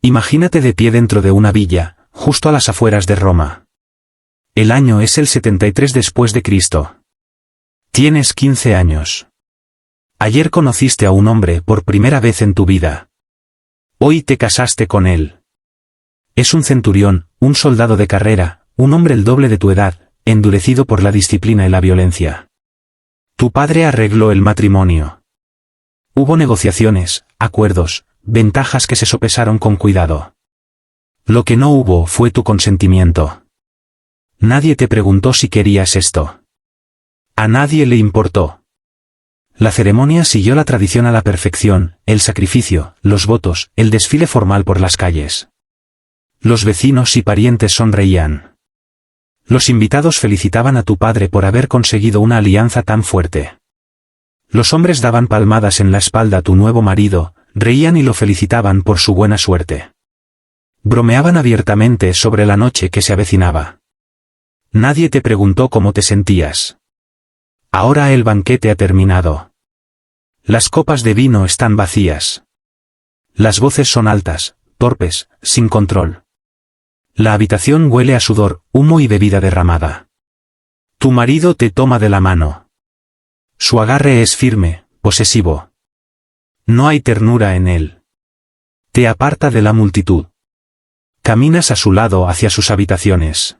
Imagínate de pie dentro de una villa, justo a las afueras de Roma. El año es el 73 después de Cristo. Tienes 15 años. Ayer conociste a un hombre por primera vez en tu vida. Hoy te casaste con él. Es un centurión, un soldado de carrera, un hombre el doble de tu edad, endurecido por la disciplina y la violencia. Tu padre arregló el matrimonio. Hubo negociaciones, acuerdos, ventajas que se sopesaron con cuidado. Lo que no hubo fue tu consentimiento. Nadie te preguntó si querías esto. A nadie le importó. La ceremonia siguió la tradición a la perfección, el sacrificio, los votos, el desfile formal por las calles. Los vecinos y parientes sonreían. Los invitados felicitaban a tu padre por haber conseguido una alianza tan fuerte. Los hombres daban palmadas en la espalda a tu nuevo marido, reían y lo felicitaban por su buena suerte. Bromeaban abiertamente sobre la noche que se avecinaba. Nadie te preguntó cómo te sentías. Ahora el banquete ha terminado. Las copas de vino están vacías. Las voces son altas, torpes, sin control. La habitación huele a sudor, humo y bebida derramada. Tu marido te toma de la mano. Su agarre es firme, posesivo. No hay ternura en él. Te aparta de la multitud. Caminas a su lado hacia sus habitaciones.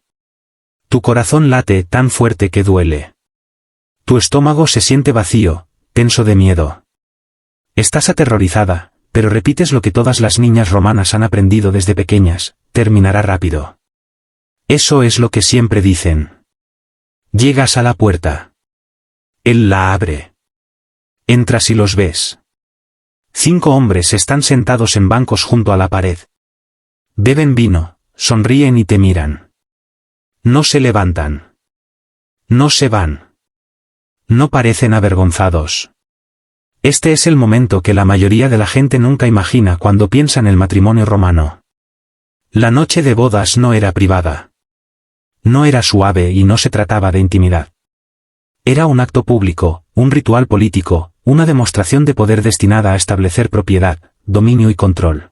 Tu corazón late tan fuerte que duele. Tu estómago se siente vacío, tenso de miedo. Estás aterrorizada, pero repites lo que todas las niñas romanas han aprendido desde pequeñas: terminará rápido. Eso es lo que siempre dicen. Llegas a la puerta. Él la abre. Entras y los ves. 5 hombres están sentados en bancos junto a la pared. Beben vino, sonríen y te miran. No se levantan. No se van. No parecen avergonzados. Este es el momento que la mayoría de la gente nunca imagina cuando piensa en el matrimonio romano. La noche de bodas no era privada. No era suave y no se trataba de intimidad. Era un acto público, un ritual político, una demostración de poder destinada a establecer propiedad, dominio y control.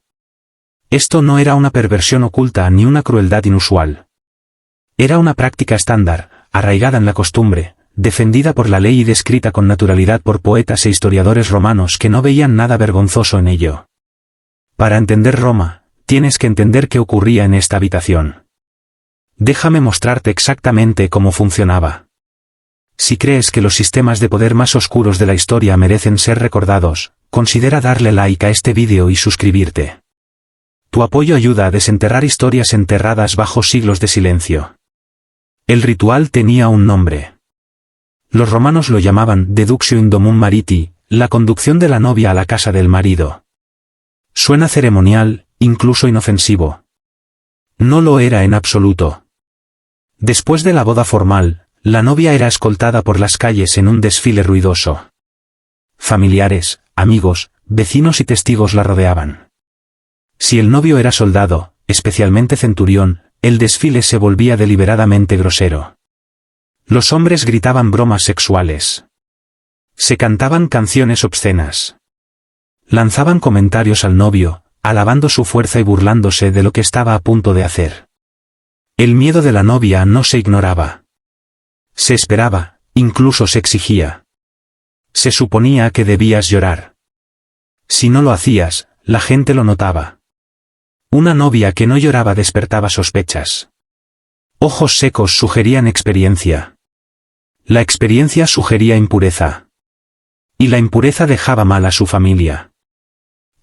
Esto no era una perversión oculta ni una crueldad inusual. Era una práctica estándar, arraigada en la costumbre, defendida por la ley y descrita con naturalidad por poetas e historiadores romanos que no veían nada vergonzoso en ello. Para entender Roma, tienes que entender qué ocurría en esta habitación. Déjame mostrarte exactamente cómo funcionaba. Si crees que los sistemas de poder más oscuros de la historia merecen ser recordados, considera darle like a este vídeo y suscribirte. Tu apoyo ayuda a desenterrar historias enterradas bajo siglos de silencio. El ritual tenía un nombre. Los romanos lo llamaban deductio in domum mariti, la conducción de la novia a la casa del marido. Suena ceremonial, incluso inofensivo. No lo era en absoluto. Después de la boda formal, la novia era escoltada por las calles en un desfile ruidoso. Familiares, amigos, vecinos y testigos la rodeaban. Si el novio era soldado, especialmente centurión, el desfile se volvía deliberadamente grosero. Los hombres gritaban bromas sexuales. Se cantaban canciones obscenas. Lanzaban comentarios al novio, alabando su fuerza y burlándose de lo que estaba a punto de hacer. El miedo de la novia no se ignoraba. Se esperaba, incluso se exigía. Se suponía que debías llorar. Si no lo hacías, la gente lo notaba. Una novia que no lloraba despertaba sospechas. Ojos secos sugerían experiencia. La experiencia sugería impureza. Y la impureza dejaba mal a su familia.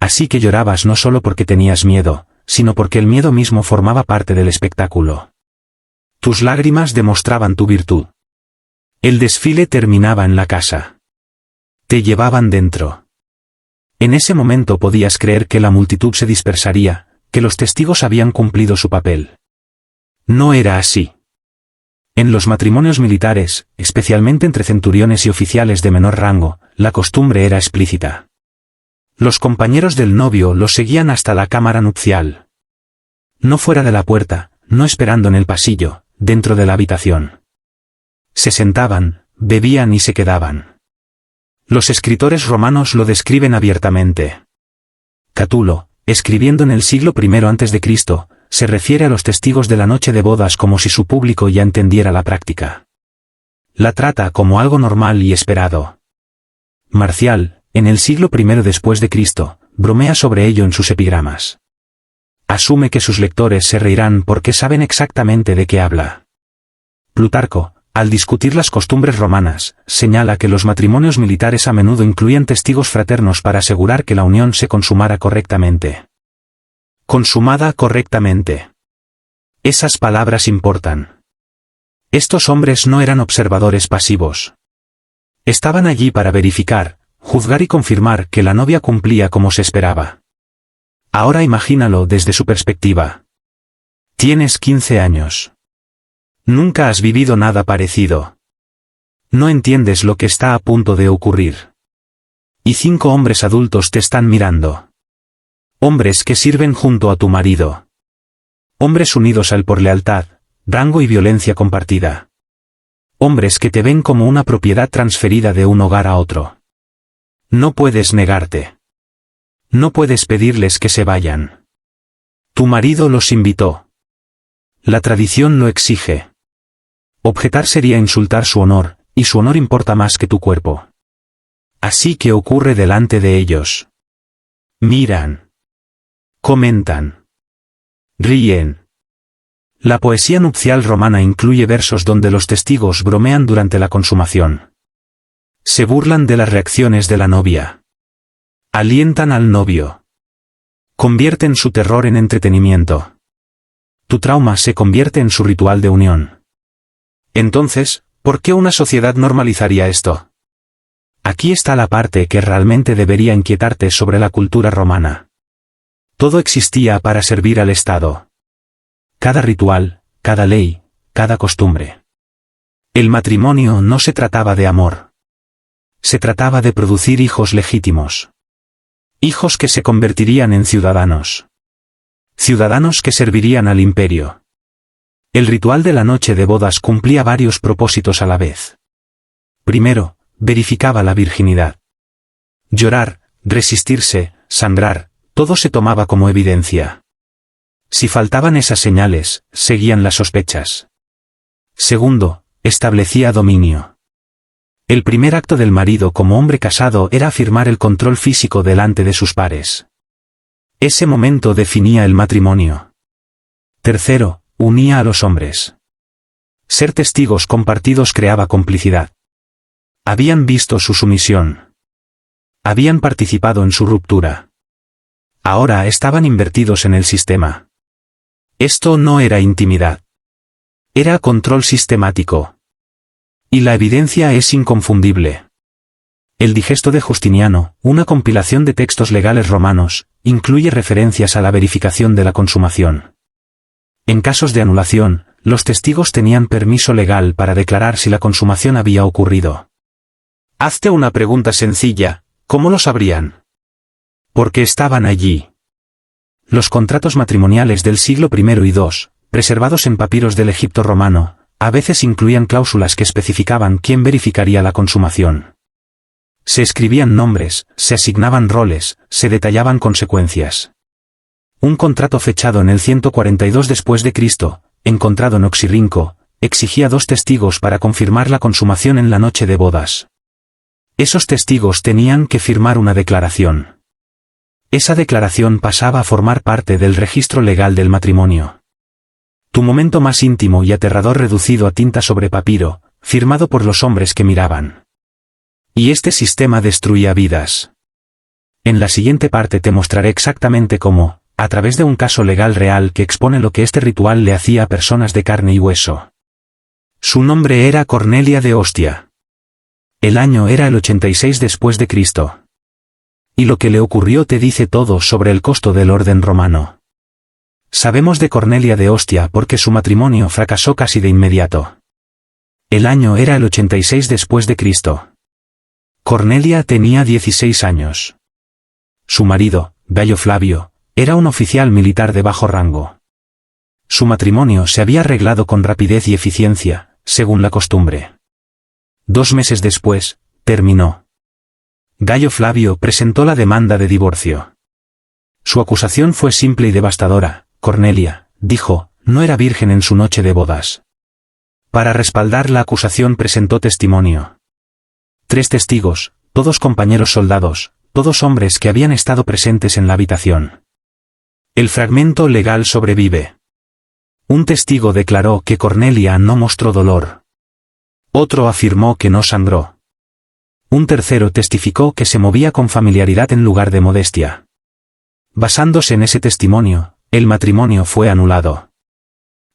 Así que llorabas no solo porque tenías miedo, sino porque el miedo mismo formaba parte del espectáculo. Tus lágrimas demostraban tu virtud. El desfile terminaba en la casa. Te llevaban dentro. En ese momento podías creer que la multitud se dispersaría, que los testigos habían cumplido su papel. No era así. En los matrimonios militares, especialmente entre centuriones y oficiales de menor rango, la costumbre era explícita. Los compañeros del novio lo seguían hasta la cámara nupcial. No fuera de la puerta, no esperando en el pasillo, dentro de la habitación. Se sentaban, bebían y se quedaban. Los escritores romanos lo describen abiertamente. Catulo, escribiendo en el siglo I a.C., se refiere a los testigos de la noche de bodas como si su público ya entendiera la práctica. La trata como algo normal y esperado. Marcial, en el siglo I después de Cristo, bromea sobre ello en sus epigramas. Asume que sus lectores se reirán porque saben exactamente de qué habla. Plutarco, al discutir las costumbres romanas, señala que los matrimonios militares a menudo incluían testigos fraternos para asegurar que la unión se consumara correctamente. Consumada correctamente. Esas palabras importan. Estos hombres no eran observadores pasivos. Estaban allí para verificar, juzgar y confirmar que la novia cumplía como se esperaba. Ahora imagínalo desde su perspectiva. Tienes 15 años. Nunca has vivido nada parecido. No entiendes lo que está a punto de ocurrir. Y 5 hombres adultos te están mirando. Hombres que sirven junto a tu marido. Hombres unidos a él por lealtad, rango y violencia compartida. Hombres que te ven como una propiedad transferida de un hogar a otro. No puedes negarte. No puedes pedirles que se vayan. Tu marido los invitó. La tradición lo exige. Objetar sería insultar su honor, y su honor importa más que tu cuerpo. Así que ocurre delante de ellos. Miran. Comentan. Ríen. La poesía nupcial romana incluye versos donde los testigos bromean durante la consumación. Se burlan de las reacciones de la novia. Alientan al novio. Convierten su terror en entretenimiento. Tu trauma se convierte en su ritual de unión. Entonces, ¿por qué una sociedad normalizaría esto? Aquí está la parte que realmente debería inquietarte sobre la cultura romana. Todo existía para servir al Estado. Cada ritual, cada ley, cada costumbre. El matrimonio no se trataba de amor. Se trataba de producir hijos legítimos. Hijos que se convertirían en ciudadanos. Ciudadanos que servirían al imperio. El ritual de la noche de bodas cumplía varios propósitos a la vez. Primero, verificaba la virginidad. Llorar, resistirse, sangrar, todo se tomaba como evidencia. Si faltaban esas señales, seguían las sospechas. Segundo, establecía dominio. El primer acto del marido como hombre casado era afirmar el control físico delante de sus pares. Ese momento definía el matrimonio. Tercero, unía a los hombres. Ser testigos compartidos creaba complicidad. Habían visto su sumisión. Habían participado en su ruptura. Ahora estaban invertidos en el sistema. Esto no era intimidad. Era control sistemático. Y la evidencia es inconfundible. El Digesto de Justiniano, una compilación de textos legales romanos, incluye referencias a la verificación de la consumación. En casos de anulación, los testigos tenían permiso legal para declarar si la consumación había ocurrido. Hazte una pregunta sencilla, ¿cómo lo sabrían? Porque estaban allí. Los contratos matrimoniales del siglo I y II, preservados en papiros del Egipto romano, a veces incluían cláusulas que especificaban quién verificaría la consumación. Se escribían nombres, se asignaban roles, se detallaban consecuencias. Un contrato fechado en el 142 después de Cristo, encontrado en Oxirrinco, exigía 2 testigos para confirmar la consumación en la noche de bodas. Esos testigos tenían que firmar una declaración. Esa declaración pasaba a formar parte del registro legal del matrimonio. Tu momento más íntimo y aterrador reducido a tinta sobre papiro, firmado por los hombres que miraban. Y este sistema destruía vidas. En la siguiente parte te mostraré exactamente cómo, a través de un caso legal real que expone lo que este ritual le hacía a personas de carne y hueso. Su nombre era Cornelia de Ostia. El año era el 86 después de Cristo. Y lo que le ocurrió te dice todo sobre el costo del orden romano. Sabemos de Cornelia de Ostia porque su matrimonio fracasó casi de inmediato. El año era el 86 después de Cristo. Cornelia tenía 16 años. Su marido, Gayo Flavio, era un oficial militar de bajo rango. Su matrimonio se había arreglado con rapidez y eficiencia, según la costumbre. 2 meses después, terminó. Gayo Flavio presentó la demanda de divorcio. Su acusación fue simple y devastadora. Cornelia, dijo, no era virgen en su noche de bodas. Para respaldar la acusación presentó testimonio. 3 testigos, todos compañeros soldados, todos hombres que habían estado presentes en la habitación. El fragmento legal sobrevive. Un testigo declaró que Cornelia no mostró dolor. Otro afirmó que no sangró. Un tercero testificó que se movía con familiaridad en lugar de modestia. Basándose en ese testimonio, el matrimonio fue anulado.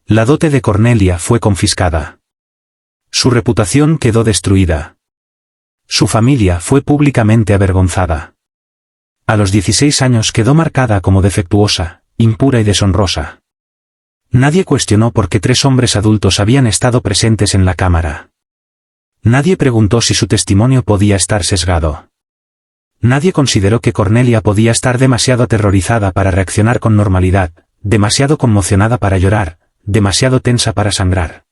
La dote de Cornelia fue confiscada. Su reputación quedó destruida. Su familia fue públicamente avergonzada. A los 16 años quedó marcada como defectuosa, impura y deshonrosa. Nadie cuestionó por qué 3 hombres adultos habían estado presentes en la cámara. Nadie preguntó si su testimonio podía estar sesgado. Nadie consideró que Cornelia podía estar demasiado aterrorizada para reaccionar con normalidad, demasiado conmocionada para llorar, demasiado tensa para sangrar.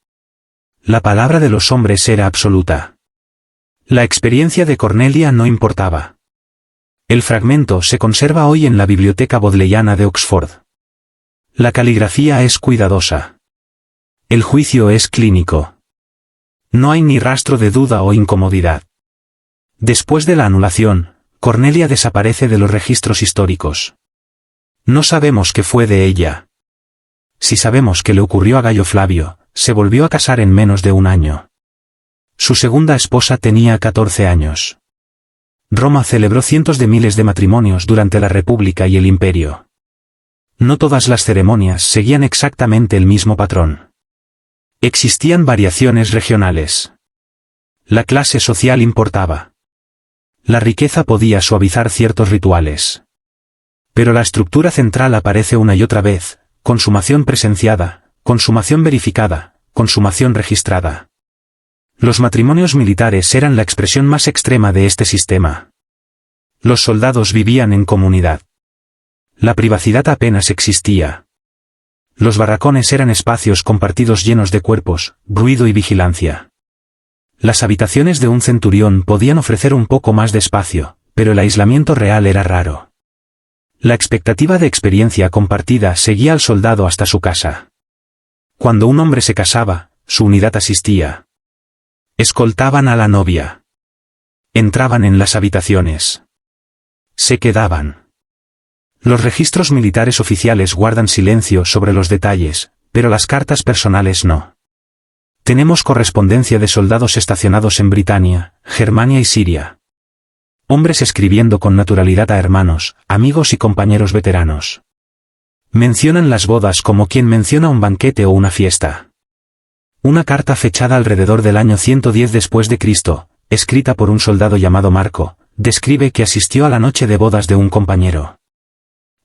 La palabra de los hombres era absoluta. La experiencia de Cornelia no importaba. El fragmento se conserva hoy en la Biblioteca Bodleiana de Oxford. La caligrafía es cuidadosa. El juicio es clínico. No hay ni rastro de duda o incomodidad. Después de la anulación, Cornelia desaparece de los registros históricos. No sabemos qué fue de ella. Si sabemos que le ocurrió a Gayo Flavio, se volvió a casar en menos de un año. Su segunda esposa tenía 14 años. Roma celebró cientos de miles de matrimonios durante la República y el Imperio. No todas las ceremonias seguían exactamente el mismo patrón. Existían variaciones regionales. La clase social importaba. La riqueza podía suavizar ciertos rituales. Pero la estructura central aparece una y otra vez: consumación presenciada, consumación verificada, consumación registrada. Los matrimonios militares eran la expresión más extrema de este sistema. Los soldados vivían en comunidad. La privacidad apenas existía. Los barracones eran espacios compartidos llenos de cuerpos, ruido y vigilancia. Las habitaciones de un centurión podían ofrecer un poco más de espacio, pero el aislamiento real era raro. La expectativa de experiencia compartida seguía al soldado hasta su casa. Cuando un hombre se casaba, su unidad asistía. Escoltaban a la novia. Entraban en las habitaciones. Se quedaban. Los registros militares oficiales guardan silencio sobre los detalles, pero las cartas personales no. Tenemos correspondencia de soldados estacionados en Britania, Germania y Siria. Hombres escribiendo con naturalidad a hermanos, amigos y compañeros veteranos. Mencionan las bodas como quien menciona un banquete o una fiesta. Una carta fechada alrededor del año 110 después de Cristo, escrita por un soldado llamado Marco, describe que asistió a la noche de bodas de un compañero.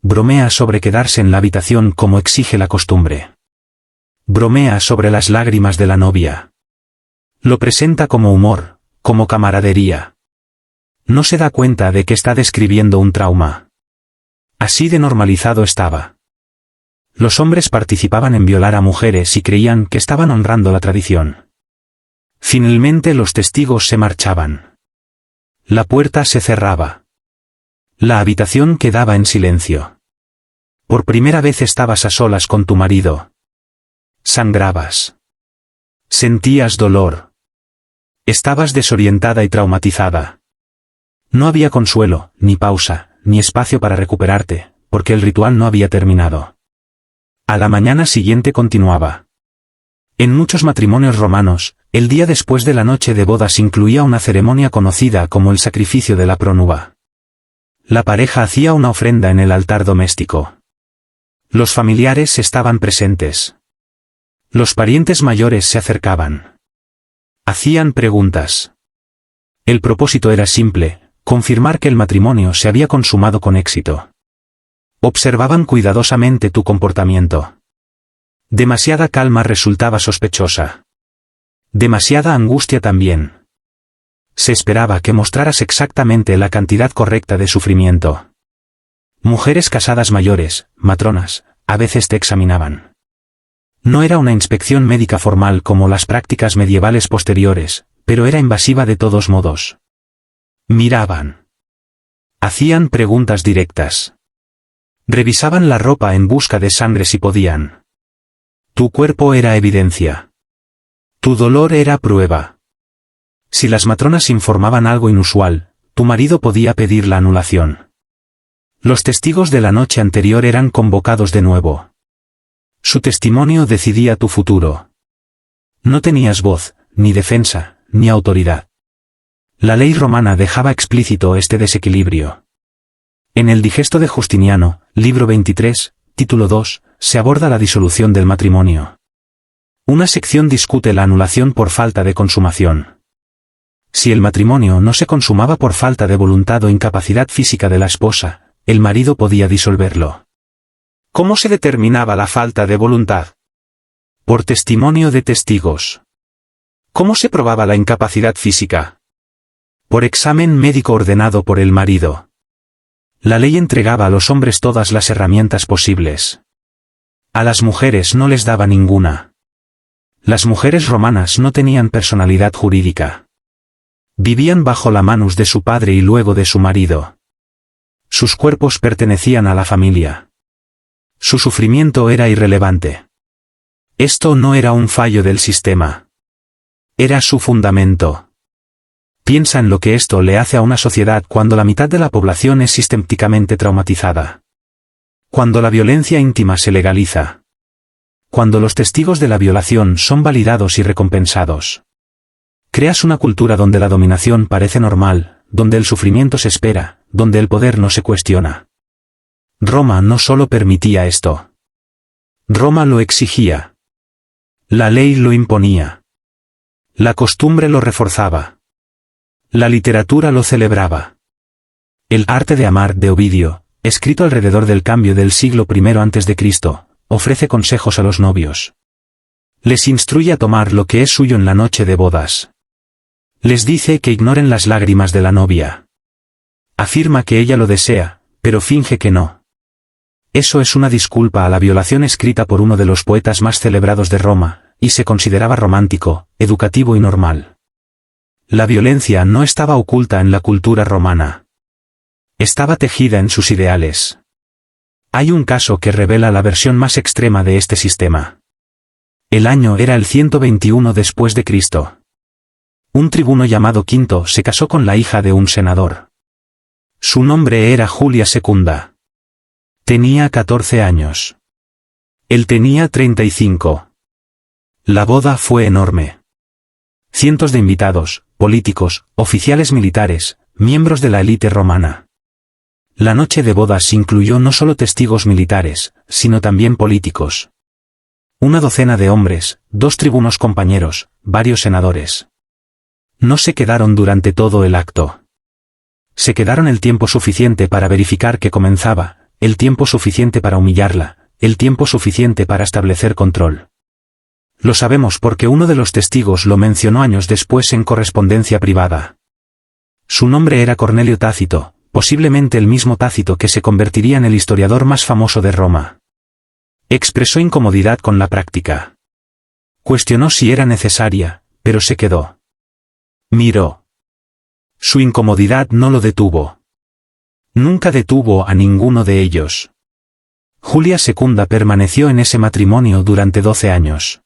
Bromea sobre quedarse en la habitación como exige la costumbre. Bromea sobre las lágrimas de la novia. Lo presenta como humor, como camaradería. No se da cuenta de que está describiendo un trauma. Así de normalizado estaba. Los hombres participaban en violar a mujeres y creían que estaban honrando la tradición. Finalmente los testigos se marchaban. La puerta se cerraba. La habitación quedaba en silencio. Por primera vez estabas a solas con tu marido. Sangrabas. Sentías dolor. Estabas desorientada y traumatizada. No había consuelo, ni pausa, ni espacio para recuperarte, porque el ritual no había terminado. A la mañana siguiente continuaba. En muchos matrimonios romanos, el día después de la noche de bodas incluía una ceremonia conocida como el sacrificio de la prónuba. La pareja hacía una ofrenda en el altar doméstico. Los familiares estaban presentes. Los parientes mayores se acercaban. Hacían preguntas. El propósito era simple: confirmar que el matrimonio se había consumado con éxito. Observaban cuidadosamente tu comportamiento. Demasiada calma resultaba sospechosa. Demasiada angustia también. Se esperaba que mostraras exactamente la cantidad correcta de sufrimiento. Mujeres casadas mayores, matronas, a veces te examinaban. No era una inspección médica formal como las prácticas medievales posteriores, pero era invasiva de todos modos. Miraban. Hacían preguntas directas. Revisaban la ropa en busca de sangre si podían. Tu cuerpo era evidencia. Tu dolor era prueba. Si las matronas informaban algo inusual, tu marido podía pedir la anulación. Los testigos de la noche anterior eran convocados de nuevo. Su testimonio decidía tu futuro. No tenías voz, ni defensa, ni autoridad. La ley romana dejaba explícito este desequilibrio. En el Digesto de Justiniano, libro 23, título 2, se aborda la disolución del matrimonio. Una sección discute la anulación por falta de consumación. Si el matrimonio no se consumaba por falta de voluntad o incapacidad física de la esposa, el marido podía disolverlo. ¿Cómo se determinaba la falta de voluntad? Por testimonio de testigos. ¿Cómo se probaba la incapacidad física? Por examen médico ordenado por el marido. La ley entregaba a los hombres todas las herramientas posibles. A las mujeres no les daba ninguna. Las mujeres romanas no tenían personalidad jurídica. Vivían bajo la manus de su padre y luego de su marido. Sus cuerpos pertenecían a la familia. Su sufrimiento era irrelevante. Esto no era un fallo del sistema. Era su fundamento. Piensa en lo que esto le hace a una sociedad cuando la mitad de la población es sistemáticamente traumatizada. Cuando la violencia íntima se legaliza. Cuando los testigos de la violación son validados y recompensados. Creas una cultura donde la dominación parece normal, donde el sufrimiento se espera, donde el poder no se cuestiona. Roma no solo permitía esto. Roma lo exigía. La ley lo imponía. La costumbre lo reforzaba. La literatura lo celebraba. El arte de amar de Ovidio, escrito alrededor del cambio del siglo I a.C., ofrece consejos a los novios. Les instruye a tomar lo que es suyo en la noche de bodas. Les dice que ignoren las lágrimas de la novia. Afirma que ella lo desea, pero finge que no. Eso es una disculpa a la violación escrita por uno de los poetas más celebrados de Roma, y se consideraba romántico, educativo y normal. La violencia no estaba oculta en la cultura romana. Estaba tejida en sus ideales. Hay un caso que revela la versión más extrema de este sistema. El año era el 121 después de Cristo. Un tribuno llamado Quinto se casó con la hija de un senador. Su nombre era Julia Secunda. Tenía 14 años. Él tenía 35. La boda fue enorme. Cientos de invitados, políticos, oficiales militares, miembros de la élite romana. La noche de bodas incluyó no solo testigos militares, sino también políticos. Una docena de hombres, 2 tribunos compañeros, varios senadores. No se quedaron durante todo el acto. Se quedaron el tiempo suficiente para verificar que comenzaba, el tiempo suficiente para humillarla, el tiempo suficiente para establecer control. Lo sabemos porque uno de los testigos lo mencionó años después en correspondencia privada. Su nombre era Cornelio Tácito, posiblemente el mismo Tácito que se convertiría en el historiador más famoso de Roma. Expresó incomodidad con la práctica. Cuestionó si era necesaria, pero se quedó. Miró. Su incomodidad no lo detuvo. Nunca detuvo a ninguno de ellos. Julia Secunda permaneció en ese matrimonio durante 12 años.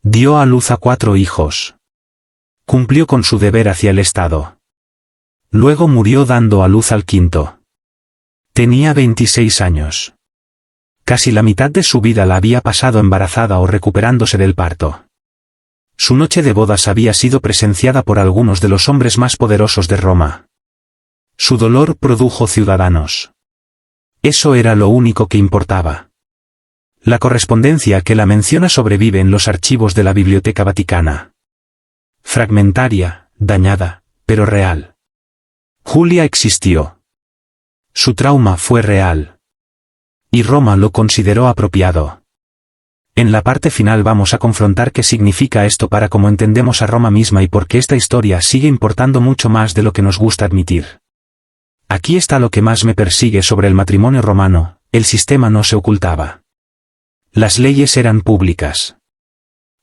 Dio a luz a 4 hijos. Cumplió con su deber hacia el Estado. Luego murió dando a luz al 5. Tenía 26 años. Casi la mitad de su vida la había pasado embarazada o recuperándose del parto. Su noche de bodas había sido presenciada por algunos de los hombres más poderosos de Roma. Su dolor produjo ciudadanos. Eso era lo único que importaba. La correspondencia que la menciona sobrevive en los archivos de la Biblioteca Vaticana. Fragmentaria, dañada, pero real. Julia existió. Su trauma fue real. Y Roma lo consideró apropiado. En la parte final vamos a confrontar qué significa esto para cómo entendemos a Roma misma y por qué esta historia sigue importando mucho más de lo que nos gusta admitir. Aquí está lo que más me persigue sobre el matrimonio romano: el sistema no se ocultaba. Las leyes eran públicas.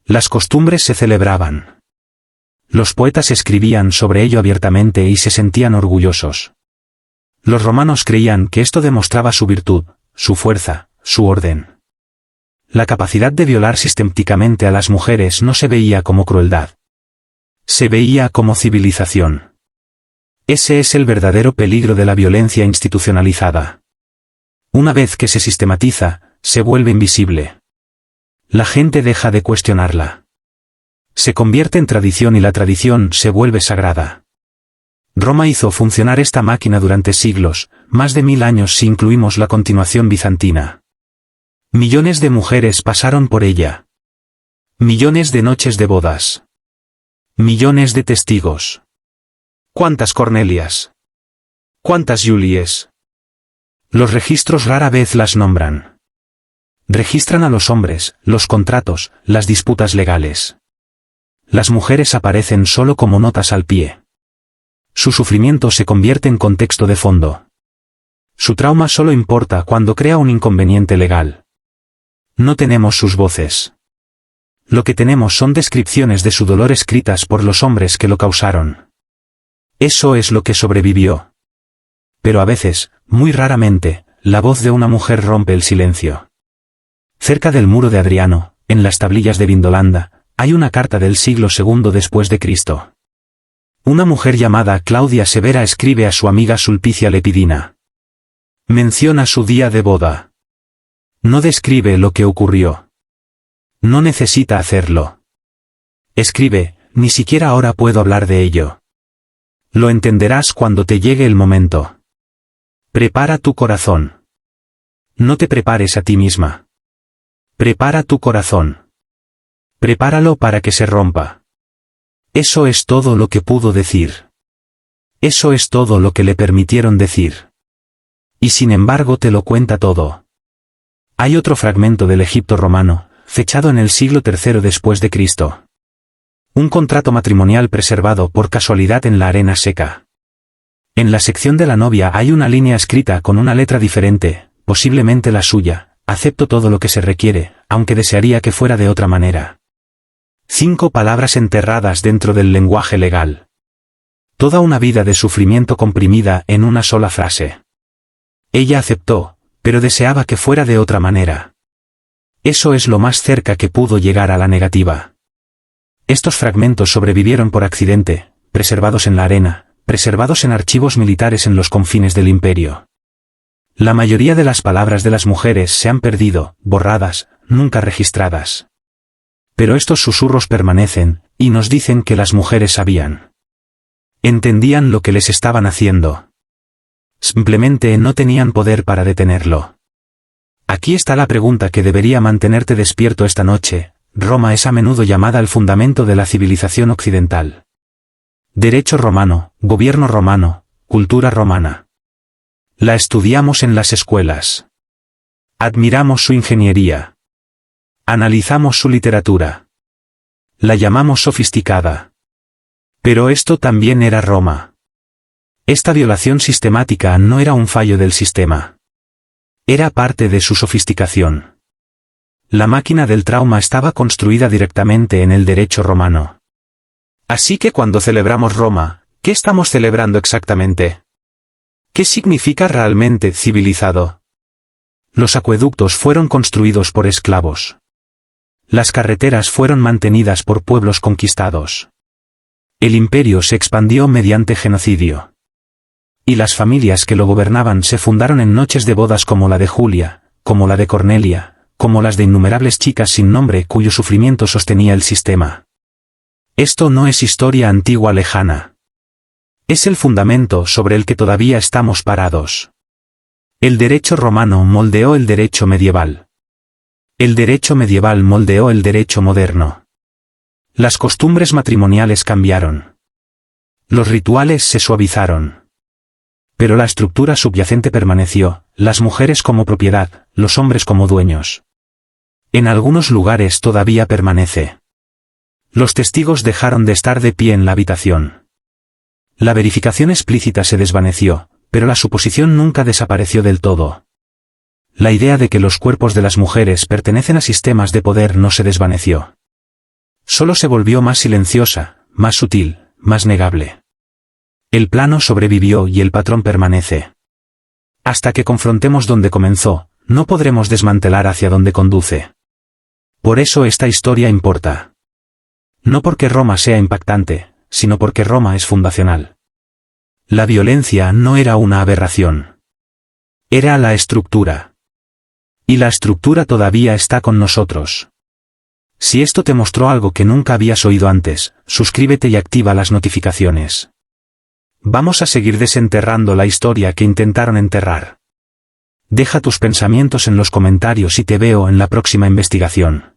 Las costumbres se celebraban. Los poetas escribían sobre ello abiertamente y se sentían orgullosos. Los romanos creían que esto demostraba su virtud, su fuerza, su orden. La capacidad de violar sistemáticamente a las mujeres no se veía como crueldad. Se veía como civilización. Ese es el verdadero peligro de la violencia institucionalizada. Una vez que se sistematiza, se vuelve invisible. La gente deja de cuestionarla. Se convierte en tradición y la tradición se vuelve sagrada. Roma hizo funcionar esta máquina durante siglos, más de 1000 años si incluimos la continuación bizantina. Millones de mujeres pasaron por ella. Millones de noches de bodas. Millones de testigos. ¿Cuántas Cornelias? ¿Cuántas Julies? Los registros rara vez las nombran. Registran a los hombres, los contratos, las disputas legales. Las mujeres aparecen solo como notas al pie. Su sufrimiento se convierte en contexto de fondo. Su trauma solo importa cuando crea un inconveniente legal. No tenemos sus voces. Lo que tenemos son descripciones de su dolor escritas por los hombres que lo causaron. Eso es lo que sobrevivió. Pero a veces, muy raramente, la voz de una mujer rompe el silencio. Cerca del muro de Adriano, en las tablillas de Vindolanda, hay una carta del siglo II después de Cristo. Una mujer llamada Claudia Severa escribe a su amiga Sulpicia Lepidina. Menciona su día de boda. No describe lo que ocurrió. No necesita hacerlo. Escribe, ni siquiera ahora puedo hablar de ello. Lo entenderás cuando te llegue el momento. Prepara tu corazón. No te prepares a ti misma. Prepara tu corazón. Prepáralo para que se rompa. Eso es todo lo que pudo decir. Eso es todo lo que le permitieron decir. Y sin embargo te lo cuenta todo. Hay otro fragmento del Egipto romano, fechado en el siglo III después de Cristo. Un contrato matrimonial preservado por casualidad en la arena seca. En la sección de la novia hay una línea escrita con una letra diferente, posiblemente la suya: acepto todo lo que se requiere, aunque desearía que fuera de otra manera. 5 palabras enterradas dentro del lenguaje legal. Toda una vida de sufrimiento comprimida en una sola frase. Ella aceptó, pero deseaba que fuera de otra manera. Eso es lo más cerca que pudo llegar a la negativa. Estos fragmentos sobrevivieron por accidente, preservados en la arena, preservados en archivos militares en los confines del imperio. La mayoría de las palabras de las mujeres se han perdido, borradas, nunca registradas. Pero estos susurros permanecen, y nos dicen que las mujeres sabían. Entendían lo que les estaban haciendo. Simplemente no tenían poder para detenerlo. Aquí está la pregunta que debería mantenerte despierto esta noche. Roma es a menudo llamada el fundamento de la civilización occidental. Derecho romano, gobierno romano, cultura romana. La estudiamos en las escuelas. Admiramos su ingeniería. Analizamos su literatura. La llamamos sofisticada. Pero esto también era Roma. Esta violación sistemática no era un fallo del sistema. Era parte de su sofisticación. La máquina del trauma estaba construida directamente en el derecho romano. Así que cuando celebramos Roma, ¿qué estamos celebrando exactamente? ¿Qué significa realmente civilizado? Los acueductos fueron construidos por esclavos. Las carreteras fueron mantenidas por pueblos conquistados. El imperio se expandió mediante genocidio. Y las familias que lo gobernaban se fundaron en noches de bodas como la de Julia, como la de Cornelia, como las de innumerables chicas sin nombre cuyo sufrimiento sostenía el sistema. Esto no es historia antigua lejana. Es el fundamento sobre el que todavía estamos parados. El derecho romano moldeó el derecho medieval. El derecho medieval moldeó el derecho moderno. Las costumbres matrimoniales cambiaron. Los rituales se suavizaron. Pero la estructura subyacente permaneció, las mujeres como propiedad, los hombres como dueños. En algunos lugares todavía permanece. Los testigos dejaron de estar de pie en la habitación. La verificación explícita se desvaneció, pero la suposición nunca desapareció del todo. La idea de que los cuerpos de las mujeres pertenecen a sistemas de poder no se desvaneció. Solo se volvió más silenciosa, más sutil, más negable. El plano sobrevivió y el patrón permanece. Hasta que confrontemos donde comenzó, no podremos desmantelar hacia donde conduce. Por eso esta historia importa. No porque Roma sea impactante, sino porque Roma es fundacional. La violencia no era una aberración. Era la estructura. Y la estructura todavía está con nosotros. Si esto te mostró algo que nunca habías oído antes, suscríbete y activa las notificaciones. Vamos a seguir desenterrando la historia que intentaron enterrar. Deja tus pensamientos en los comentarios y te veo en la próxima investigación.